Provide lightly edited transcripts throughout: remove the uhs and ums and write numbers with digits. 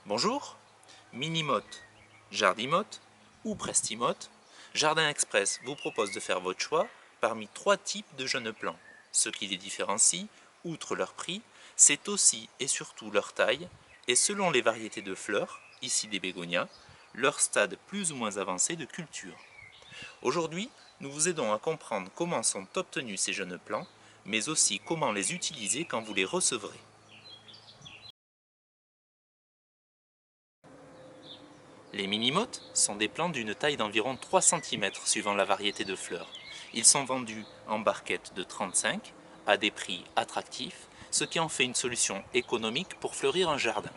Bonjour, Minimote, Jardimote ou Prestimote, Jardin Express vous propose de faire votre choix parmi 3 types de jeunes plants. Ce qui les différencie, outre leur prix, c'est aussi et surtout leur taille et selon les variétés de fleurs, ici des bégonias, leur stade plus ou moins avancé de culture. Aujourd'hui, nous vous aidons à comprendre comment sont obtenus ces jeunes plants, mais aussi comment les utiliser quand vous les recevrez. Les minimotes sont des plants d'une taille d'environ 3 cm suivant la variété de fleurs. Ils sont vendus en barquettes de 35 à des prix attractifs, ce qui en fait une solution économique pour fleurir un jardin.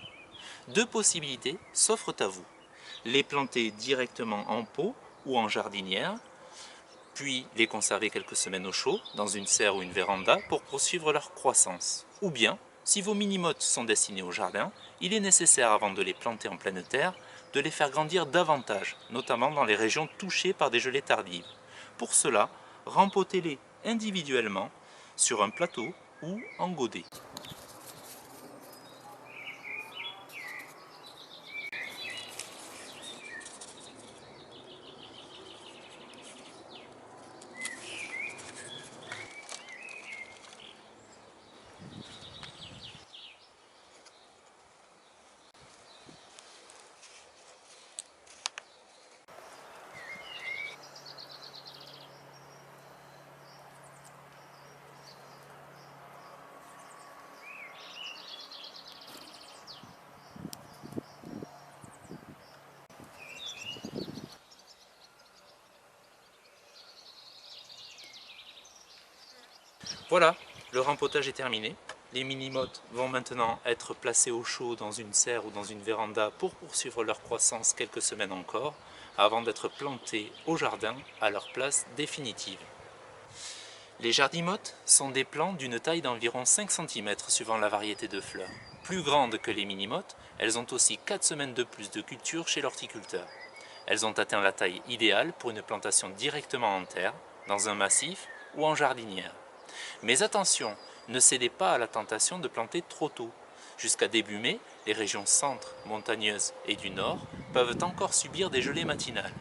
2 possibilités s'offrent à vous. Les planter directement en pot ou en jardinière, puis les conserver quelques semaines au chaud dans une serre ou une véranda pour poursuivre leur croissance. Ou bien, si vos minimotes sont destinés au jardin, il est nécessaire avant de les planter en pleine terre de les faire grandir davantage, notamment dans les régions touchées par des gelées tardives. Pour cela, rempotez-les individuellement sur un plateau ou en godet. Voilà, le rempotage est terminé. Les minimotes vont maintenant être placés au chaud dans une serre ou dans une véranda pour poursuivre leur croissance quelques semaines encore, avant d'être plantés au jardin à leur place définitive. Les jardimotes sont des plants d'une taille d'environ 5 cm suivant la variété de fleurs. Plus grandes que les minimotes, elles ont aussi 4 semaines de plus de culture chez l'horticulteur. Elles ont atteint la taille idéale pour une plantation directement en terre, dans un massif ou en jardinière. Mais attention, ne cédez pas à la tentation de planter trop tôt. Jusqu'à début mai, les régions centre, montagneuses et du nord peuvent encore subir des gelées matinales.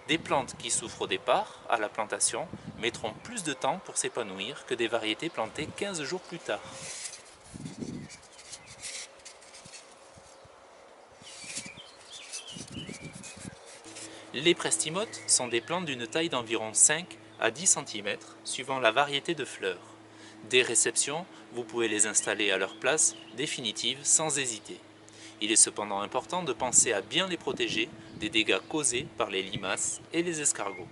Des plantes qui souffrent au départ, à la plantation, mettront plus de temps pour s'épanouir que des variétés plantées 15 jours plus tard. Les prestimotes sont des plantes d'une taille d'environ 5 à 10 cm, suivant la variété de fleurs. Dès réception, vous pouvez les installer à leur place définitive sans hésiter. Il est cependant important de penser à bien les protéger des dégâts causés par les limaces et les escargots.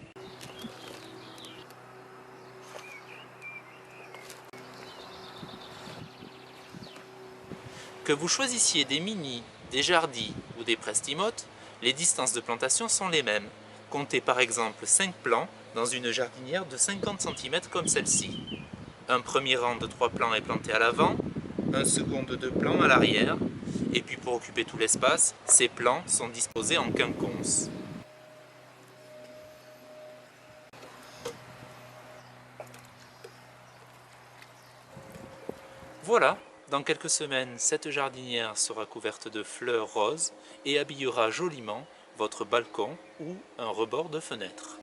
Que vous choisissiez des mini, des jardis ou des prestimotes, les distances de plantation sont les mêmes. Comptez par exemple 5 plants dans une jardinière de 50 cm comme celle-ci. Un premier rang de 3 plants est planté à l'avant, un second de 2 plants à l'arrière, et puis pour occuper tout l'espace, ces plants sont disposés en quinconce. Voilà, dans quelques semaines, cette jardinière sera couverte de fleurs roses et habillera joliment votre balcon ou un rebord de fenêtre.